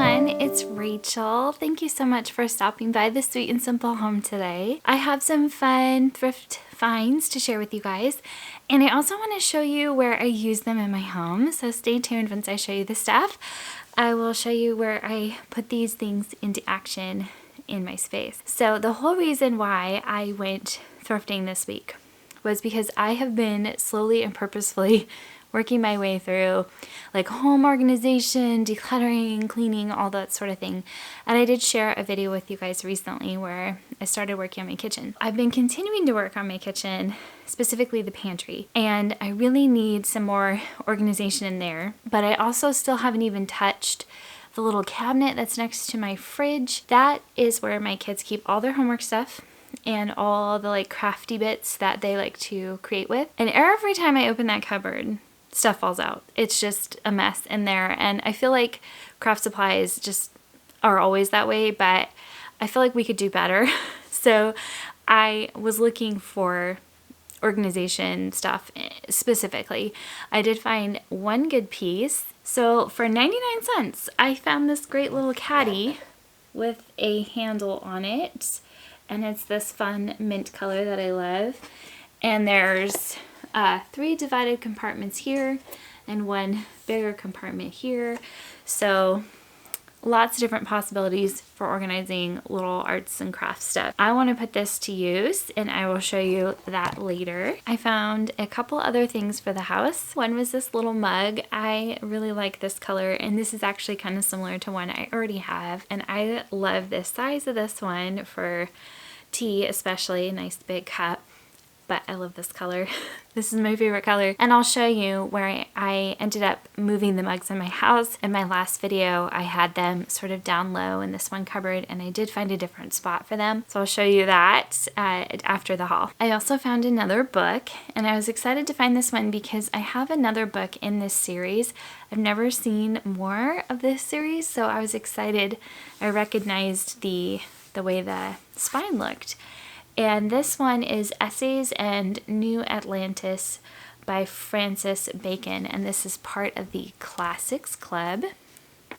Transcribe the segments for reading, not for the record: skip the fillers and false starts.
everyone, it's Rachel. Thank you so much for stopping by the Sweet and Simple home today. I have some fun thrift finds to share with you guys, and I also want to show you where I use them in my home, so stay tuned. Once I show you the stuff, I will show you where I put these things into action in my space. So the whole reason why I went thrifting this week was because I have been slowly and purposefully working my way through like home organization, decluttering, cleaning, all that sort of thing. And I did share a video with you guys recently where I started working on my kitchen. I've been continuing to work on my kitchen, specifically the pantry, and I really need some more organization in there. But I also still haven't even touched the little cabinet that's next to my fridge. That is where my kids keep all their homework stuff and all the like crafty bits that they like to create with. And every time I open that cupboard, stuff falls out. It's just a mess in there, and I feel like craft supplies just are always that way, but I feel like we could do better. So I was looking for organization stuff specifically. I did find one good piece. So for 99 cents, I found this great little caddy with a handle on it, and it's this fun mint color that I love. And there's 3 divided compartments here and 1 bigger compartment here. So lots of different possibilities for organizing little arts and crafts stuff. I want to put this to use, and I will show you that later. I found a couple other things for the house. One was this little mug. I really like this color, and this is actually kind of similar to one I already have, and I love the size of this one for tea, especially a nice big cup. But I love this color. This is my favorite color. And I'll show you where I ended up moving the mugs in my house. In my last video, I had them sort of down low in this one cupboard, and I did find a different spot for them. So I'll show you that after the haul. I also found another book, and I was excited to find this one because I have another book in this series. I've never seen more of this series, so I was excited. I recognized the way the spine looked. And this one is Essays and New Atlantis by Francis Bacon, and this is part of the Classics Club.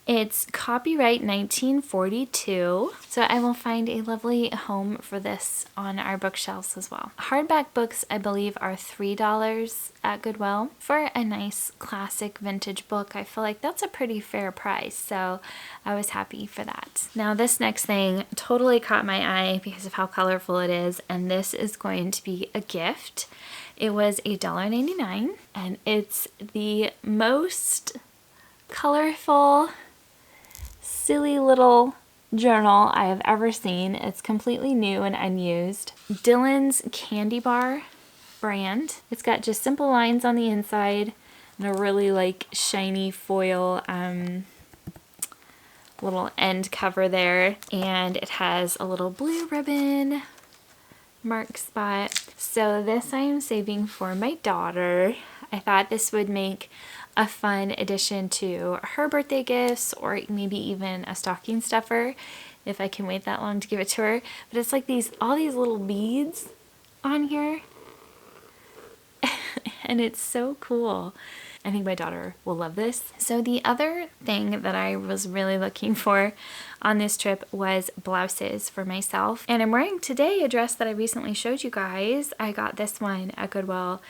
It's copyright 1942, so I will find a lovely home for this on our bookshelves as well. Hardback books, I believe, are $3 at Goodwill. For a nice classic vintage book, I feel like that's a pretty fair price, so I was happy for that. Now this next thing totally caught my eye because of how colorful it is, and this is going to be a gift. It was $1.99, and it's the most colorful, silly little journal I have ever seen. It's completely new and unused. Dylan's Candy Bar brand. It's got just simple lines on the inside and a really like shiny foil little end cover there, and it has a little blue ribbon mark spot. So this I am saving for my daughter. I thought this would make a fun addition to her birthday gifts, or maybe even a stocking stuffer if I can wait that long to give it to her. But it's like all these little beads on here and it's so cool. I think my daughter will love this. So the other thing that I was really looking for on this trip was blouses for myself, and I'm wearing today a dress that I recently showed you guys. I got this one at Goodwill,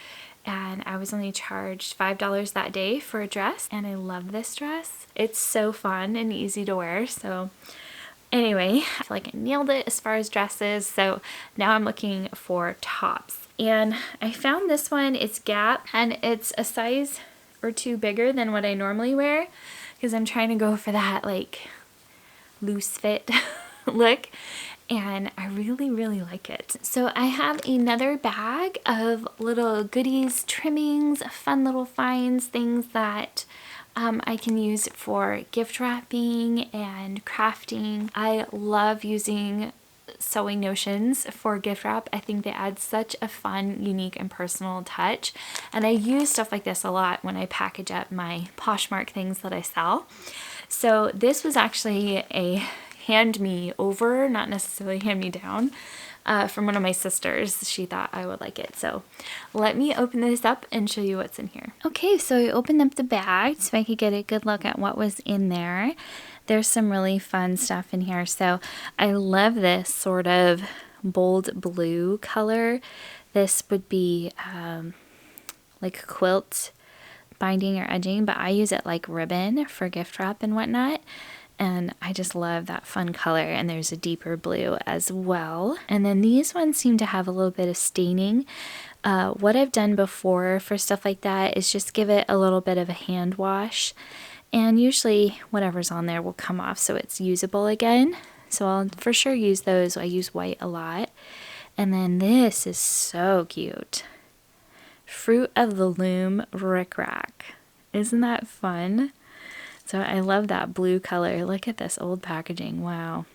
and I was only charged $5 that day for a dress, and I love this dress. It's so fun and easy to wear. So anyway, I feel like I nailed it as far as dresses, so now I'm looking for tops. And I found this one. It's Gap, and it's a size or 2 bigger than what I normally wear because I'm trying to go for that like loose fit look. And I really like it. So I have another bag of little goodies, trimmings, fun little finds, things that I can use for gift wrapping and crafting. I love using sewing notions for gift wrap. I think they add such a fun, unique, and personal touch. And I use stuff like this a lot when I package up my POSHMARK things that I sell. So this was actually a hand me over, not necessarily hand me down, from one of my sisters. She thought I would like it. So let me open this up and show you what's in here. Okay, so I opened up the bag so I could get a good look at what was in there. There's some really fun stuff in here. So I love this sort of bold blue color. This would be like quilt binding or edging, but I use it like ribbon for gift wrap and whatnot. And I just love that fun color. And there's a deeper blue as well. And then these ones seem to have a little bit of staining. What I've done before for stuff like that is just give it a little bit of a hand wash. And usually whatever's on there will come off so it's usable again. So I'll for sure use those. I use white a lot. And then this is so cute. Fruit of the Loom rickrack. Isn't that fun? So I love that blue color. Look at this old packaging. Wow.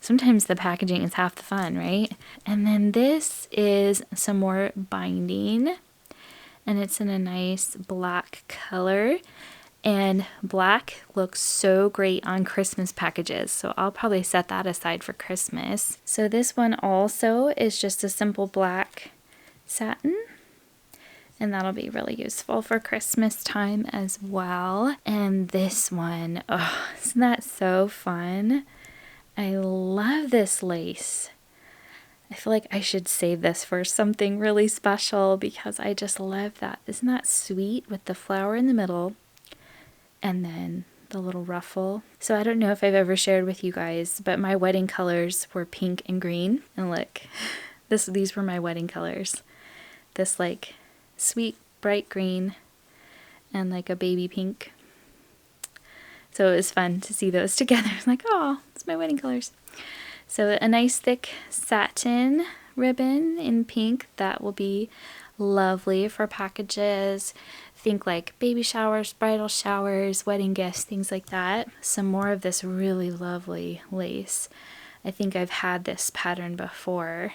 Sometimes the packaging is half the fun, right? And then this is some more binding. And it's in a nice black color. And black looks so great on Christmas packages. So I'll probably set that aside for Christmas. So this one also is just a simple black satin. And that'll be really useful for Christmas time as well. And this one, oh, isn't that so fun? I love this lace. I feel like I should save this for something really special because I just love that. Isn't that sweet with the flower in the middle and then the little ruffle? So I don't know if I've ever shared with you guys, but my wedding colors were pink and green. And look, these were my wedding colors. This like sweet bright green and like a baby pink. So it was fun to see those together. It's like, oh, it's my wedding colors. So a nice thick satin ribbon in pink that will be lovely for packages. Think like baby showers, bridal showers, wedding gifts, things like that. Some more of this really lovely lace. I think I've had this pattern before.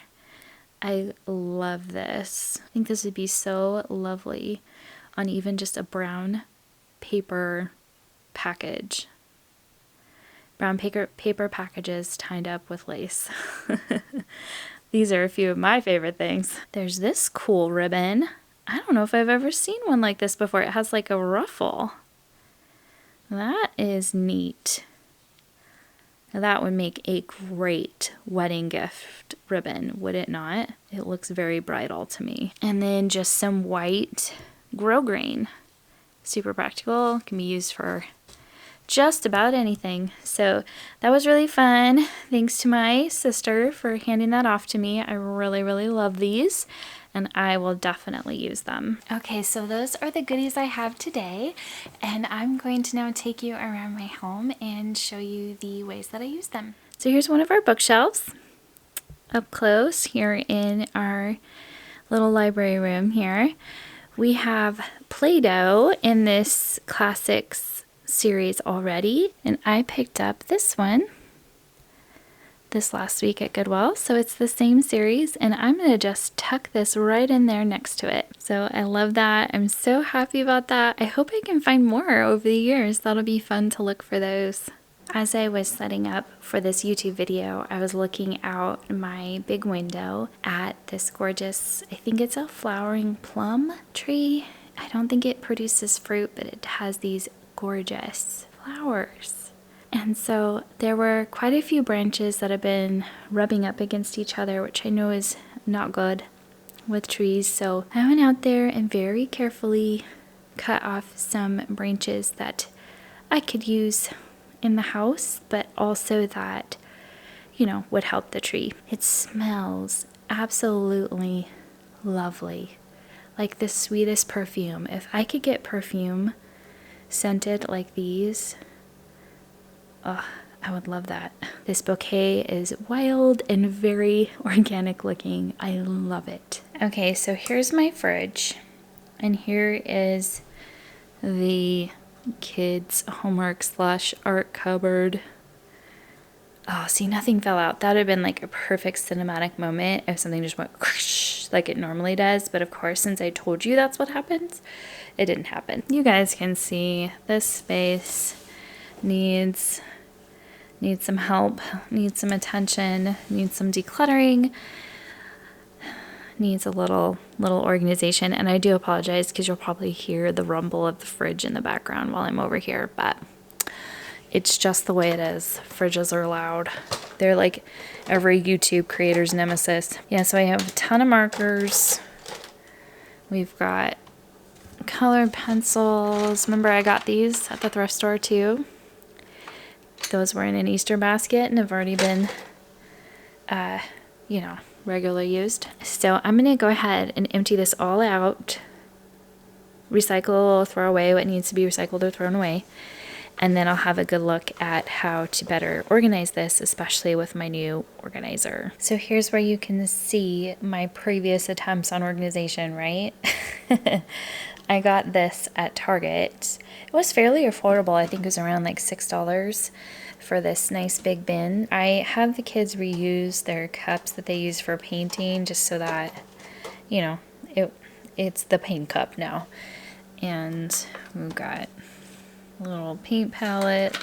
I love this. I think this would be so lovely on even just a brown paper package. Brown paper packages tied up with lace. These are a few of my favorite things. There's this cool ribbon. I don't know if I've ever seen one like this before. It has like a ruffle. That is neat. That would make a great wedding gift ribbon, would it not? It looks very bridal to me. And then just some white grosgrain. Super practical, can be used for just about anything. So that was really fun. Thanks to my sister for handing that off to me. I really, really love these. And I will definitely use them. Okay, so those are the goodies I have today, and I'm going to now take you around my home and show you the ways that I use them. So here's one of our bookshelves up close here in our little library room here. We have Play-Doh in this classics series already, and I picked up this one this last week at Goodwill. So it's the same series, and I'm going to just tuck this right in there next to it. So I love that. I'm so happy about that. I hope I can find more over the years. That'll be fun to look for those. As I was setting up for this YouTube video, I was looking out my big window at this gorgeous, I think it's a flowering plum tree. I don't think it produces fruit, but it has these gorgeous flowers. And so there were quite a few branches that have been rubbing up against each other, which I know is not good with trees. So I went out there and very carefully cut off some branches that I could use in the house, but also that, you know, would help the tree. It smells absolutely lovely, like the sweetest perfume. If I could get perfume scented like these, oh, I would love that. This bouquet is wild and very organic looking. I love it. Okay, so here's my fridge, and here is the kids' homework / art cupboard. Oh, see, nothing fell out. That would have been like a perfect cinematic moment if something just went whoosh, like it normally does. But of course, since I told you that's what happens, it didn't happen. You guys can see this space needs some help, needs some attention, needs some decluttering, needs a little organization. And I do apologize because you'll probably hear the rumble of the fridge in the background while I'm over here, but it's just the way it is. Fridges are loud. They're like every YouTube creator's nemesis. Yeah, so I have a ton of markers. We've got colored pencils. Remember I got these at the thrift store too. Those were in an Easter basket and have already been, you know, regularly used. So I'm going to go ahead and empty this all out. Recycle, throw away what needs to be recycled or thrown away. And then I'll have a good look at how to better organize this, especially with my new organizer. So here's where you can see my previous attempts on organization, right? I got this at Target. It was fairly affordable. I think it was around like $6 for this nice big bin. I have the kids reuse their cups that they use for painting just so that, you know, it's the paint cup now. And we've got a little paint palette,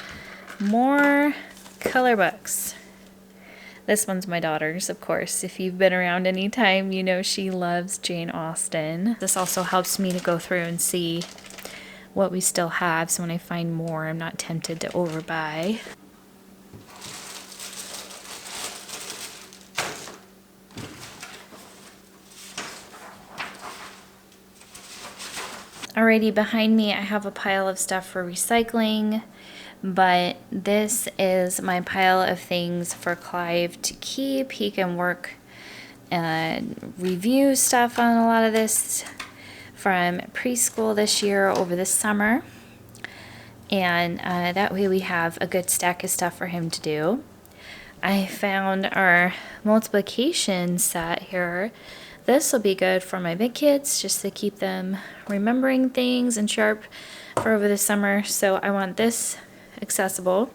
more color books. This one's my daughter's, of course. If you've been around any time, you know she loves Jane Austen. This also helps me to go through and see what we still have, so when I find more, I'm not tempted to overbuy. Alrighty, behind me I have a pile of stuff for recycling, but this is my pile of things for Clive to keep. He can work and review stuff on a lot of this from preschool this year over the summer, and that way we have a good stack of stuff for him to do. I found our multiplication set here. This will be good for my big kids, just to keep them remembering things and sharp for over the summer. So I want this accessible.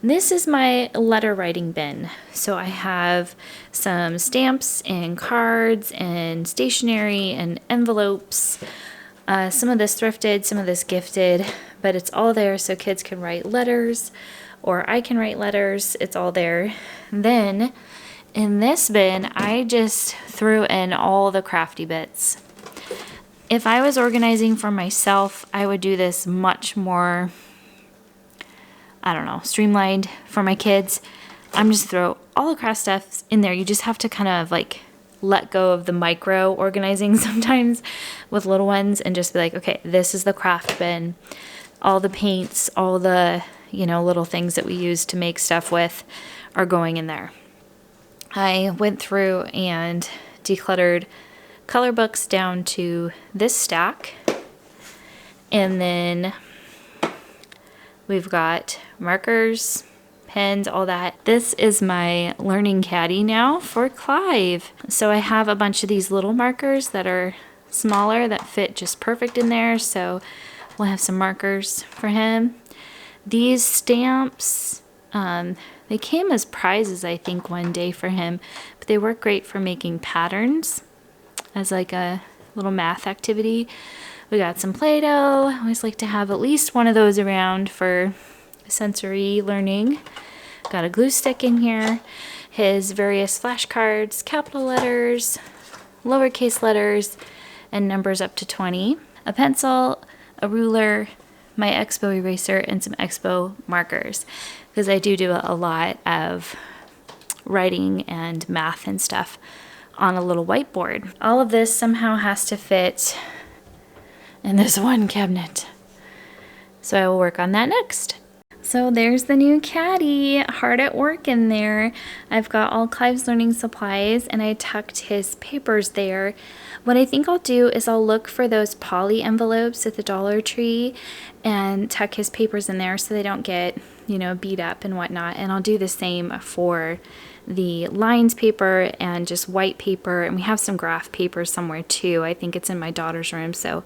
This is my letter writing bin. So I have some stamps and cards and stationery and envelopes. Some of this thrifted, some of this gifted, but it's all there so kids can write letters or I can write letters. It's all there. Then in this bin, I just threw in all the crafty bits. If I was organizing for myself, I would do this much more, I don't know, streamlined. For my kids, I'm just throw all the craft stuff in there. You just have to kind of like let go of the micro organizing sometimes with little ones and just be like, okay, this is the craft bin. All the paints, all the, you know, little things that we use to make stuff with are going in there. I went through and decluttered color books down to this stack. And then we've got markers, pens, all that. This is my learning caddy now for Clive. So I have a bunch of these little markers that are smaller that fit just perfect in there. So we'll have some markers for him. These stamps, they came as prizes, I think, one day for him, but they work great for making patterns as like a little math activity. We got some Play-Doh. I always like to have at least one of those around for sensory learning. Got a glue stick in here, his various flashcards, capital letters, lowercase letters, and numbers up to 20. A pencil, a ruler, my Expo eraser, and some Expo markers, because I do a lot of writing and math and stuff on a little whiteboard. All of this somehow has to fit in this one cabinet, so I will work on that next. So there's the new caddy, hard at work in there. I've got all Clive's learning supplies and I tucked his papers there. What I think I'll do is I'll look for those poly envelopes at the Dollar Tree and tuck his papers in there so they don't get, you know, beat up and whatnot. And I'll do the same for the lines paper and just white paper. And we have some graph paper somewhere too. I think it's in my daughter's room. So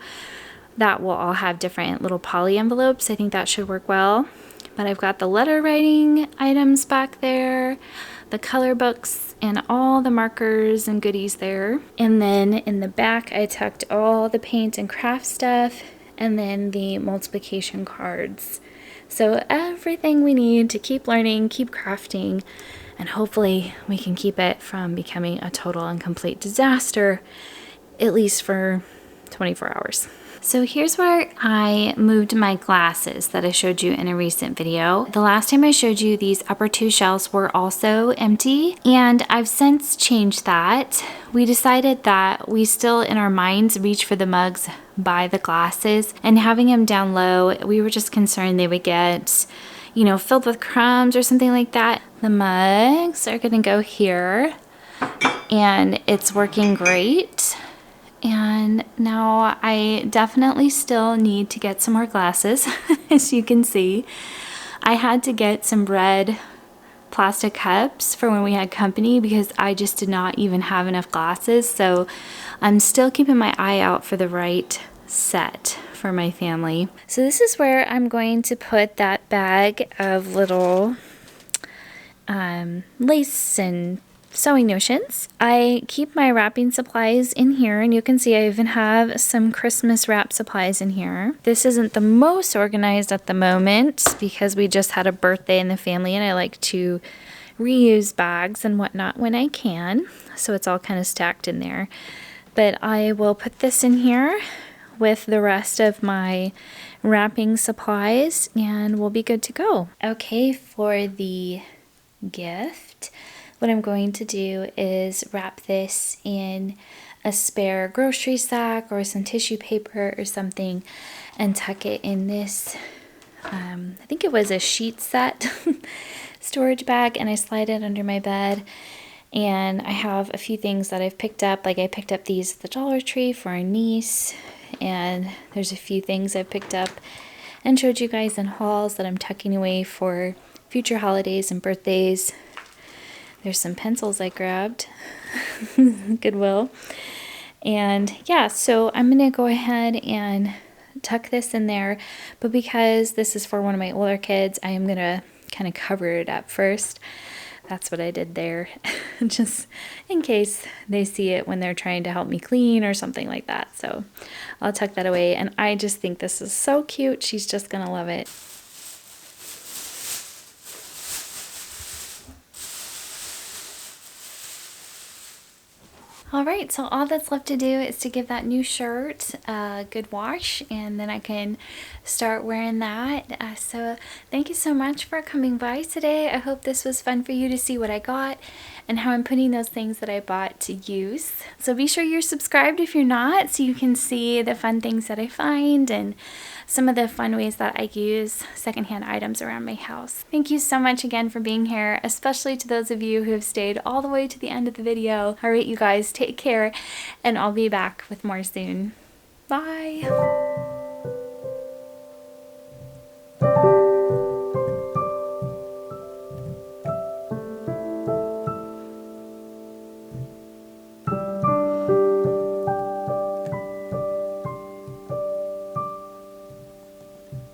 that will all have different little poly envelopes. I think that should work well. But I've got the letter writing items back there, the color books, and all the markers and goodies there. And then in the back, I tucked all the paint and craft stuff, and then the multiplication cards. So everything we need to keep learning, keep crafting, and hopefully we can keep it from becoming a total and complete disaster, at least for 24 hours. So here's where I moved my glasses that I showed you in a recent video. The last time I showed you, these upper two shelves were also empty, and I've since changed that. We decided that we still in our minds reach for the mugs by the glasses, and having them down low, we were just concerned they would get, you know, filled with crumbs or something like that. The mugs are gonna go here, and it's working great. And now I definitely still need to get some more glasses. As you can see, I had to get some red plastic cups for when we had company because I just did not even have enough glasses. So I'm still keeping my eye out for the right set for my family. So this is where I'm going to put that bag of little lace and sewing notions. I keep my wrapping supplies in here, and you can see I even have some Christmas wrap supplies in here. This isn't the most organized at the moment because we just had a birthday in the family, and I like to reuse bags and whatnot when I can, so it's all kind of stacked in there. But I will put this in here with the rest of my wrapping supplies, and we'll be good to go. Okay, for the gift, what I'm going to do is wrap this in a spare grocery sack or some tissue paper or something and tuck it in this, I think it was a sheet set storage bag, and I slide it under my bed. And I have a few things that I've picked up, like I picked up these at the Dollar Tree for our niece, and there's a few things I've picked up and showed you guys in hauls that I'm tucking away for future holidays and birthdays. There's some pencils I grabbed, Goodwill. And yeah, so I'm gonna go ahead and tuck this in there, but because this is for one of my older kids, I am gonna kind of cover it up first. That's what I did there, just in case they see it when they're trying to help me clean or something like that. So I'll tuck that away, and I just think this is so cute. She's just gonna love it. All right, so all that's left to do is to give that new shirt a good wash, and then I can start wearing that. So thank you so much for coming by today. I hope this was fun for you to see what I got and how I'm putting those things that I bought to use. So be sure you're subscribed if you're not, so you can see the fun things that I find and some of the fun ways that I use secondhand items around my house. Thank you so much again for being here, especially to those of you who have stayed all the way to the end of the video. All right, you guys, take care, and I'll be back with more soon. Bye!